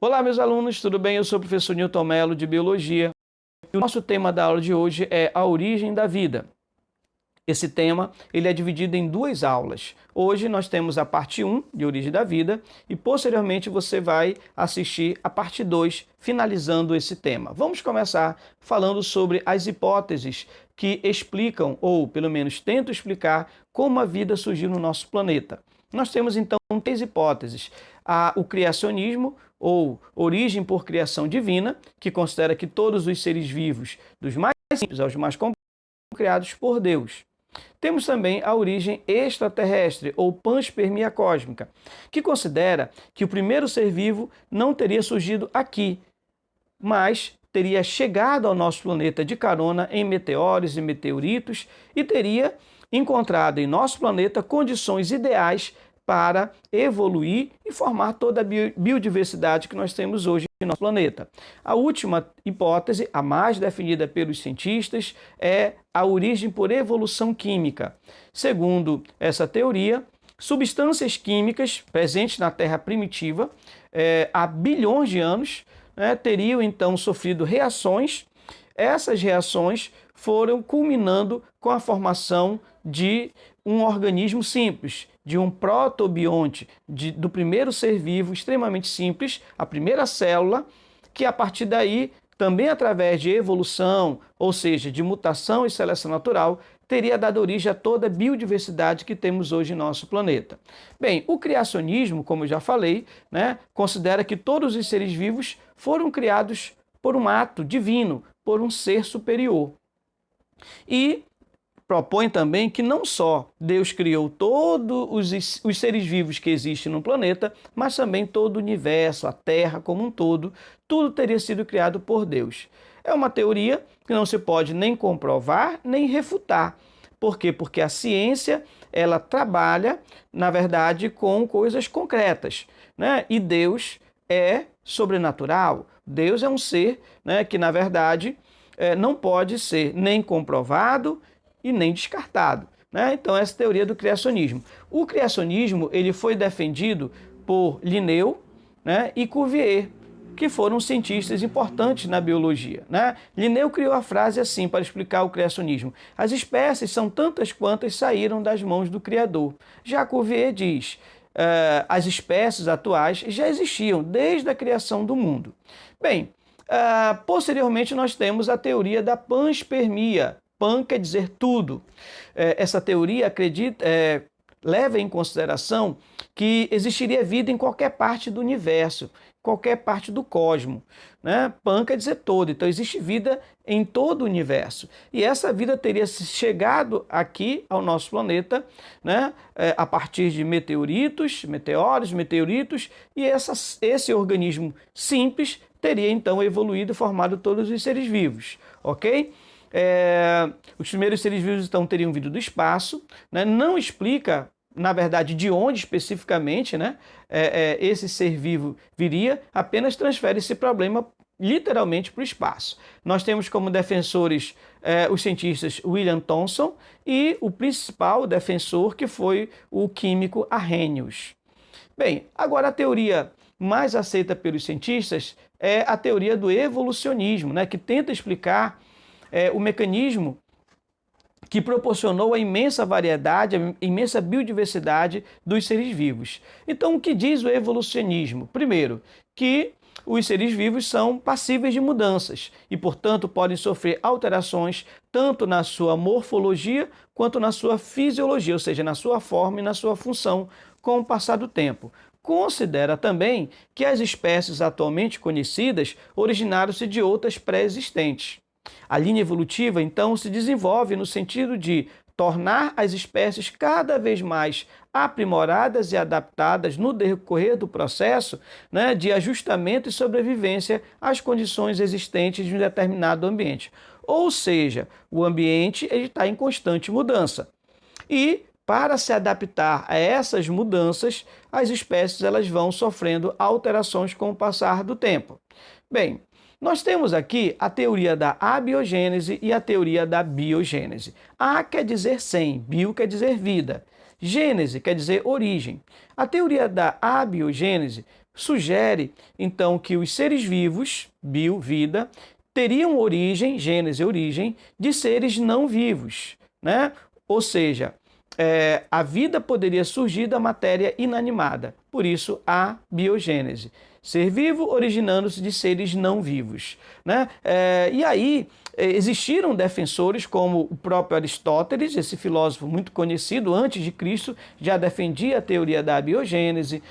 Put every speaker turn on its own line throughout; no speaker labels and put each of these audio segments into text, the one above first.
Olá, meus alunos, tudo bem? Eu sou o professor Newton Mello, de Biologia. E o nosso tema da aula de hoje é a origem da vida. Esse tema ele é dividido em duas aulas. Hoje nós temos a parte 1, de origem da vida, e posteriormente você vai assistir a parte 2, finalizando esse tema. Vamos começar falando sobre as hipóteses que explicam, ou pelo menos tentam explicar, como a vida surgiu no nosso planeta. Nós temos então três hipóteses. O criacionismo, ou origem por criação divina, que considera que todos os seres vivos, dos mais simples aos mais complexos, são criados por Deus. Temos também a origem extraterrestre, ou panspermia cósmica, que considera que o primeiro ser vivo não teria surgido aqui, mas teria chegado ao nosso planeta de carona em meteoros e meteoritos e teria encontrado em nosso planeta condições ideais para evoluir e formar toda a biodiversidade que nós temos hoje no nosso planeta. A última hipótese, a mais definida pelos cientistas, é a origem por evolução química. Segundo essa teoria, substâncias químicas presentes na Terra primitiva há bilhões de anos teriam então sofrido reações. Essas reações foram culminando com a formação de um organismo simples, de um protobionte, do primeiro ser vivo extremamente simples, a primeira célula, que a partir daí, também através de evolução, ou seja, de mutação e seleção natural, teria dado origem a toda a biodiversidade que temos hoje em nosso planeta. Bem, o criacionismo, como eu já falei, considera que todos os seres vivos foram criados por um ato divino, por um ser superior. E propõe também que não só Deus criou todos os seres vivos que existem no planeta, mas também todo o universo, a Terra como um todo, tudo teria sido criado por Deus. É uma teoria que não se pode nem comprovar, nem refutar. Por quê? Porque a ciência, ela trabalha, na verdade, com coisas concretas, E Deus é sobrenatural. Deus é um ser que, na verdade, não pode ser nem comprovado e nem descartado. Então, essa é a teoria do criacionismo. O criacionismo ele foi defendido por Linneu e Cuvier, que foram cientistas importantes na biologia. Linneu criou a frase assim para explicar o criacionismo: as espécies são tantas quantas saíram das mãos do Criador. Já Cuvier diz: as espécies atuais já existiam desde a criação do mundo. Bem, posteriormente nós temos a teoria da panspermia. Pan quer dizer tudo. Essa teoria leva em consideração que existiria vida em qualquer parte do universo, qualquer parte do cosmos. Pan quer dizer todo, então existe vida em todo o universo. E essa vida teria chegado aqui ao nosso planeta a partir de meteoritos, e esse organismo simples teria então evoluído e formado todos os seres vivos, ok? Os primeiros seres vivos então teriam vindo do espaço, não explica, na verdade, de onde especificamente esse ser vivo viria, apenas transfere esse problema literalmente para o espaço. Nós temos como defensores os cientistas William Thomson e o principal defensor, que foi o químico Arrhenius. Bem, agora a teoria mais aceita pelos cientistas é a teoria do evolucionismo, que tenta explicar o mecanismo que proporcionou a imensa variedade, a imensa biodiversidade dos seres vivos. Então, o que diz o evolucionismo? Primeiro, que os seres vivos são passíveis de mudanças e, portanto, podem sofrer alterações tanto na sua morfologia quanto na sua fisiologia, ou seja, na sua forma e na sua função com o passar do tempo. Considera também que as espécies atualmente conhecidas originaram-se de outras pré-existentes. A linha evolutiva, então, se desenvolve no sentido de tornar as espécies cada vez mais aprimoradas e adaptadas no decorrer do processo de ajustamento e sobrevivência às condições existentes de um determinado ambiente. Ou seja, o ambiente está em constante mudança. E, para se adaptar a essas mudanças, as espécies elas vão sofrendo alterações com o passar do tempo. Bem, nós temos aqui a teoria da abiogênese e a teoria da biogênese. A quer dizer sem, bio quer dizer vida. Gênese quer dizer origem. A teoria da abiogênese sugere, então, que os seres vivos, bio, vida, teriam origem, gênese, origem, de seres não vivos, né? Ou seja, a vida poderia surgir da matéria inanimada, por isso a biogênese. Ser vivo originando-se de seres não vivos, né? E aí existiram defensores como o próprio Aristóteles, esse filósofo muito conhecido antes de Cristo, já defendia a teoria da biogênese,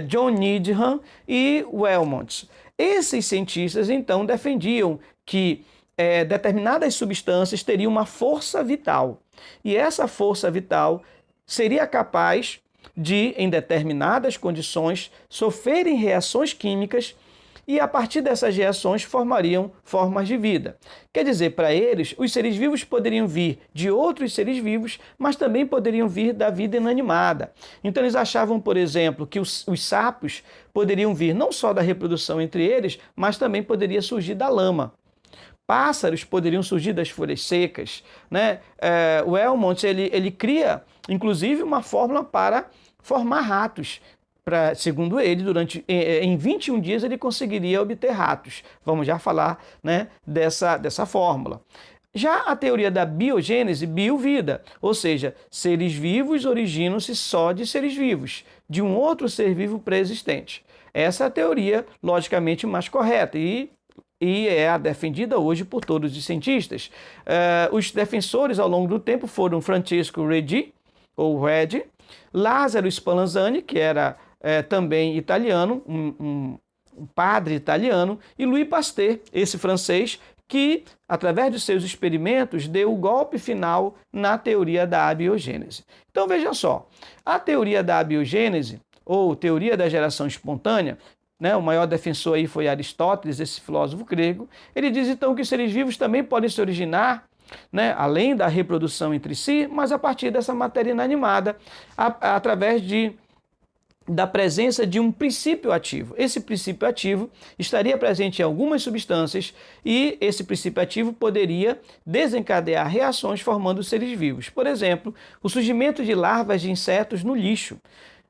John Needham e Willmott. Esses cientistas então defendiam que determinadas substâncias teriam uma força vital e essa força vital seria capaz de, em determinadas condições, sofrerem reações químicas e, a partir dessas reações, formariam formas de vida. Quer dizer, para eles, os seres vivos poderiam vir de outros seres vivos, mas também poderiam vir da vida inanimada. Então, eles achavam, por exemplo, que os sapos poderiam vir não só da reprodução entre eles, mas também poderia surgir da lama. Pássaros poderiam surgir das folhas secas, né? O Willmott, ele cria, inclusive, uma fórmula para formar ratos. Segundo ele, em 21 dias ele conseguiria obter ratos. Vamos já falar, né, dessa fórmula. Já a teoria da biogênese, bio-vida, ou seja, seres vivos originam-se só de seres vivos, de um outro ser vivo pré-existente. Essa é a teoria, logicamente, mais correta e é a defendida hoje por todos os cientistas. Os defensores ao longo do tempo foram Francesco Redi, ou Redi, Lázaro Spallanzani, que era também italiano, um padre italiano, e Louis Pasteur, esse francês, que, através de seus experimentos, deu o golpe final na teoria da abiogênese. Então, veja só, a teoria da abiogênese, ou teoria da geração espontânea, né, o maior defensor aí foi Aristóteles, esse filósofo grego, ele diz então que os seres vivos também podem se originar, né, além da reprodução entre si, mas a partir dessa matéria inanimada, através da presença de um princípio ativo. Esse princípio ativo estaria presente em algumas substâncias e esse princípio ativo poderia desencadear reações formando seres vivos. Por exemplo, o surgimento de larvas de insetos no lixo.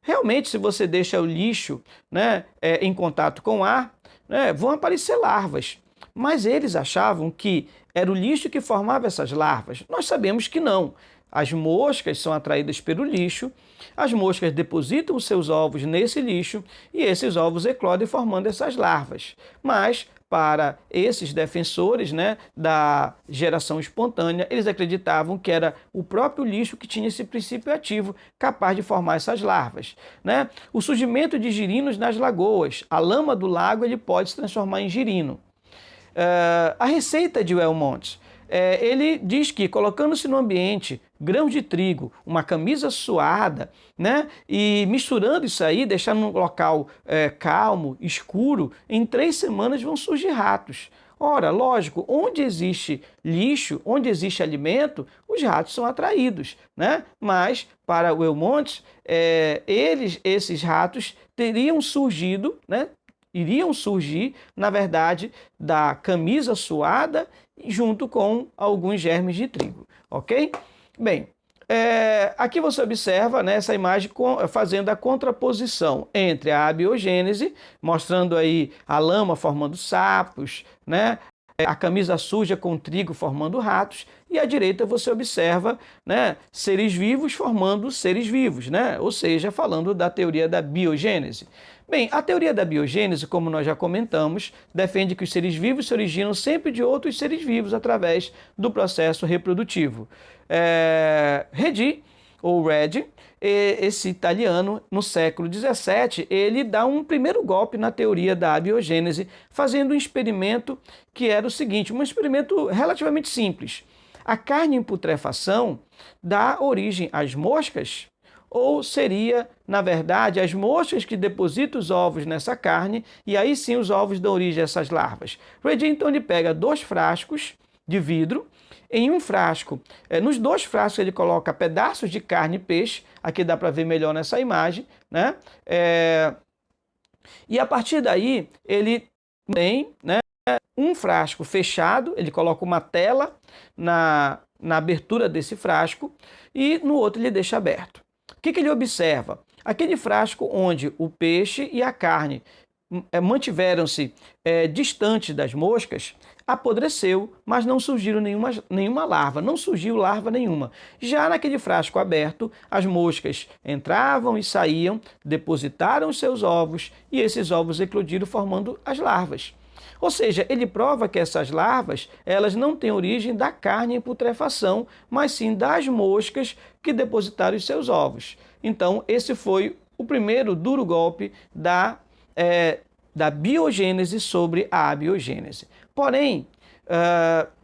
Realmente, se você deixa o lixo, né, em contato com o ar, né, vão aparecer larvas. Mas eles achavam que era o lixo que formava essas larvas. Nós sabemos que não. As moscas são atraídas pelo lixo, as moscas depositam os seus ovos nesse lixo e esses ovos eclodem formando essas larvas. Mas, para esses defensores, né, da geração espontânea, eles acreditavam que era o próprio lixo que tinha esse princípio ativo capaz de formar essas larvas, né? O surgimento de girinos nas lagoas. A lama do lago ele pode se transformar em girino. A receita de Willmott. Ele diz que, colocando-se no ambiente grãos de trigo, uma camisa suada, né, e misturando isso aí, deixando num local calmo, escuro, em 3 semanas vão surgir ratos. Ora, lógico, onde existe lixo, onde existe alimento, os ratos são atraídos, né? Mas, para Willmott, esses ratos teriam surgido, né, iriam surgir, na verdade, da camisa suada junto com alguns germes de trigo, ok? Bem, aqui você observa, né, essa imagem fazendo a contraposição entre a abiogênese, mostrando aí a lama formando sapos, né, a camisa suja com trigo formando ratos, e à direita você observa, né, seres vivos formando seres vivos, né, ou seja, falando da teoria da biogênese. Bem, a teoria da biogênese, como nós já comentamos, defende que os seres vivos se originam sempre de outros seres vivos através do processo reprodutivo. Redi, ou Redi, esse italiano, no século XVII, ele dá um primeiro golpe na teoria da abiogênese, fazendo um experimento que era o seguinte, um experimento relativamente simples. A carne em putrefação dá origem às moscas, ou seria, na verdade, as moscas que depositam os ovos nessa carne e aí sim os ovos dão origem a essas larvas. Redi, então, ele pega 2 frascos de vidro. Em um frasco, nos 2 frascos ele coloca pedaços de carne e peixe, aqui dá para ver melhor nessa imagem, né? E a partir daí ele tem, né, um frasco fechado, ele coloca uma tela na abertura desse frasco e no outro ele deixa aberto. O que ele observa? Aquele frasco onde o peixe e a carne mantiveram-se distantes das moscas, apodreceu, mas não surgiu nenhuma larva, não surgiu larva nenhuma. Já naquele frasco aberto, as moscas entravam e saíam, depositaram os seus ovos e esses ovos eclodiram formando as larvas. Ou seja, ele prova que essas larvas, elas não têm origem da carne em putrefação, mas sim das moscas que depositaram os seus ovos. Então, esse foi o primeiro duro golpe da biogênese sobre a abiogênese. Porém,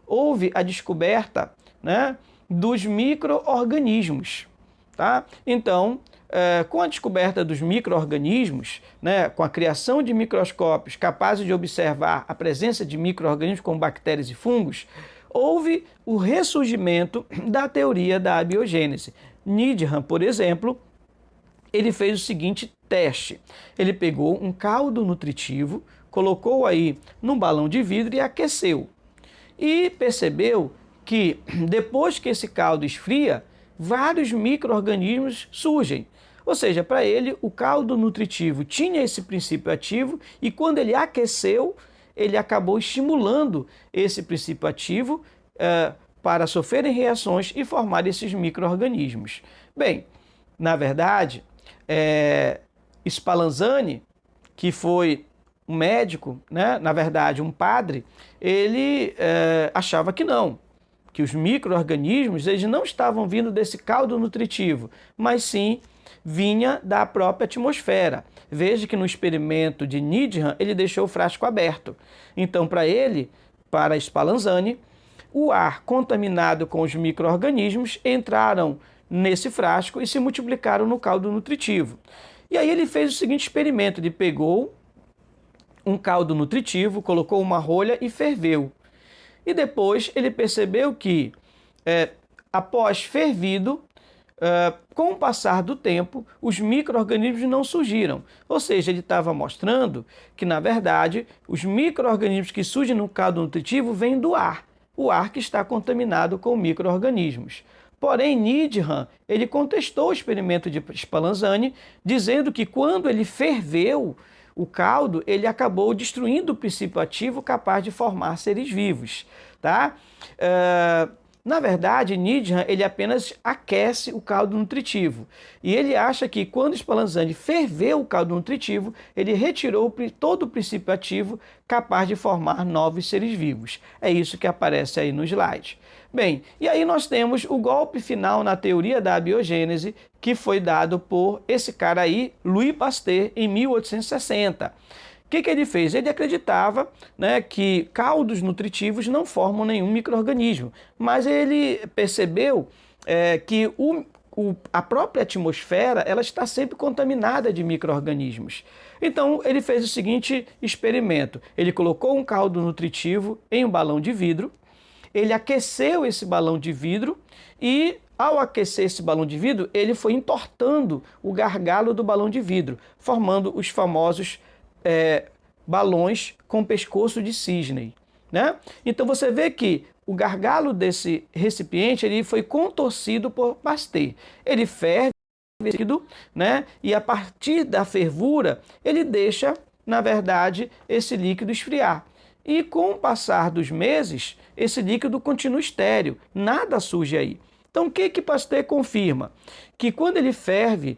houve a descoberta, né, dos micro-organismos. Tá? Então, com a descoberta dos micro-organismos, né, com a criação de microscópios capazes de observar a presença de micro-organismos como bactérias e fungos, houve o ressurgimento da teoria da abiogênese. Needham, por exemplo, ele fez o seguinte teste. Ele pegou um caldo nutritivo, colocou aí num balão de vidro e aqueceu. E percebeu que depois que esse caldo esfria, vários micro-organismos surgem. Ou seja, para ele, o caldo nutritivo tinha esse princípio ativo e quando ele aqueceu, ele acabou estimulando esse princípio ativo para sofrerem reações e formar esses micro-organismos. Bem, na verdade, Spallanzani, que foi um médico, né, na verdade um padre, ele achava que não, que os micro-organismos eles não estavam vindo desse caldo nutritivo, mas sim vinha da própria atmosfera. Veja que no experimento de Needham ele deixou o frasco aberto. Então, para Spallanzani, o ar contaminado com os micro-organismos entraram nesse frasco e se multiplicaram no caldo nutritivo. E aí ele fez o seguinte experimento, ele pegou um caldo nutritivo, colocou uma rolha e ferveu. E depois ele percebeu que, após fervido, com o passar do tempo, os micro-organismos não surgiram. Ou seja, ele estava mostrando que, na verdade, os micro-organismos que surgem no caldo nutritivo vêm do ar. O ar que está contaminado com micro-organismos. Porém, Needham, ele contestou o experimento de Spallanzani, dizendo que quando ele ferveu o caldo, ele acabou destruindo o princípio ativo capaz de formar seres vivos. Tá? Na verdade, Needham, ele apenas aquece o caldo nutritivo. E ele acha que quando Spallanzani ferveu o caldo nutritivo, ele retirou todo o princípio ativo capaz de formar novos seres vivos. É isso que aparece aí no slide. Bem, e aí nós temos o golpe final na teoria da abiogênese, que foi dado por esse cara aí, Louis Pasteur, em 1860. O que ele fez? Ele acreditava, né, que caldos nutritivos não formam nenhum micro-organismo, mas ele percebeu que a própria atmosfera ela está sempre contaminada de micro-organismos. Então ele fez o seguinte experimento, ele colocou um caldo nutritivo em um balão de vidro, ele aqueceu esse balão de vidro e, ao aquecer esse balão de vidro, ele foi entortando o gargalo do balão de vidro, formando os famosos balões com pescoço de cisne. Né? Então você vê que o gargalo desse recipiente ele foi contorcido por Pasteur. Ele ferve, né? E a partir da fervura, ele deixa, na verdade, esse líquido esfriar. E com o passar dos meses, esse líquido continua estéril, nada surge aí. Então, o que Pasteur confirma? Que quando ele ferve,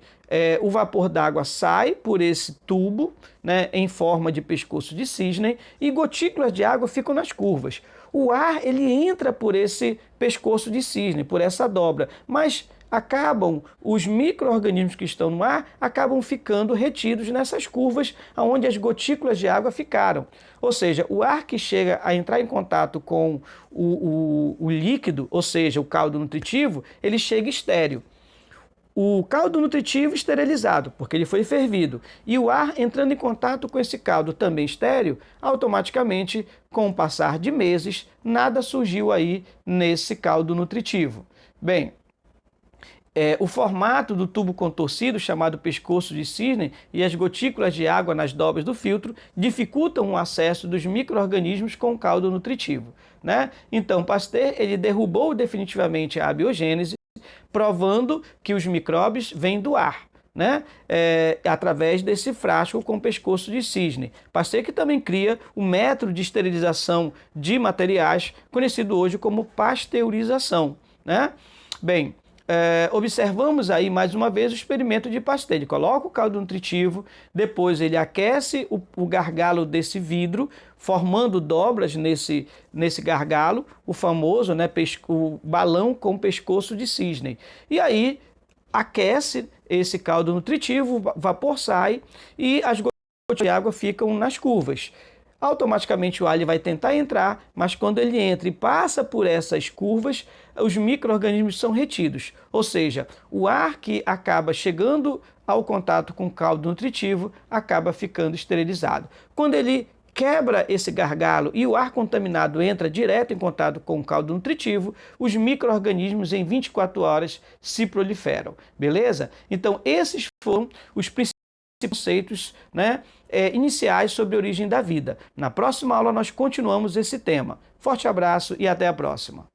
o vapor d'água sai por esse tubo, né, em forma de pescoço de cisne, e gotículas de água ficam nas curvas. O ar ele entra por esse pescoço de cisne, por essa dobra, mas os micro-organismos que estão no ar acabam ficando retidos nessas curvas onde as gotículas de água ficaram. Ou seja, o ar que chega a entrar em contato com o líquido, ou seja, o caldo nutritivo, ele chega estéril. O caldo nutritivo esterilizado, porque ele foi fervido, e o ar entrando em contato com esse caldo também estéril, automaticamente, com o passar de meses, nada surgiu aí nesse caldo nutritivo. Bem, o formato do tubo contorcido, chamado pescoço de cisne, e as gotículas de água nas dobras do filtro dificultam o acesso dos micro-organismos com o caldo nutritivo. Né? Então, Pasteur ele derrubou definitivamente a abiogênese, provando que os micróbios vêm do ar. né, através desse frasco com pescoço de cisne. Pasteur que também cria o método de esterilização de materiais, conhecido hoje como pasteurização, né? Bem, observamos aí mais uma vez o experimento de Pasteur. Ele coloca o caldo nutritivo, depois ele aquece o gargalo desse vidro, formando dobras nesse gargalo, o famoso, né, o balão com pescoço de cisne. E aí aquece esse caldo nutritivo, o vapor sai e as gotas de água ficam nas curvas. Automaticamente o alho vai tentar entrar, mas quando ele entra e passa por essas curvas, os micro-organismos são retidos. Ou seja, o ar que acaba chegando ao contato com o caldo nutritivo acaba ficando esterilizado. Quando ele quebra esse gargalo e o ar contaminado entra direto em contato com o caldo nutritivo, os micro-organismos em 24 horas se proliferam. Beleza? Então, esses foram os principais conceitos, né, iniciais sobre a origem da vida. Na próxima aula nós continuamos esse tema. Forte abraço e até a próxima.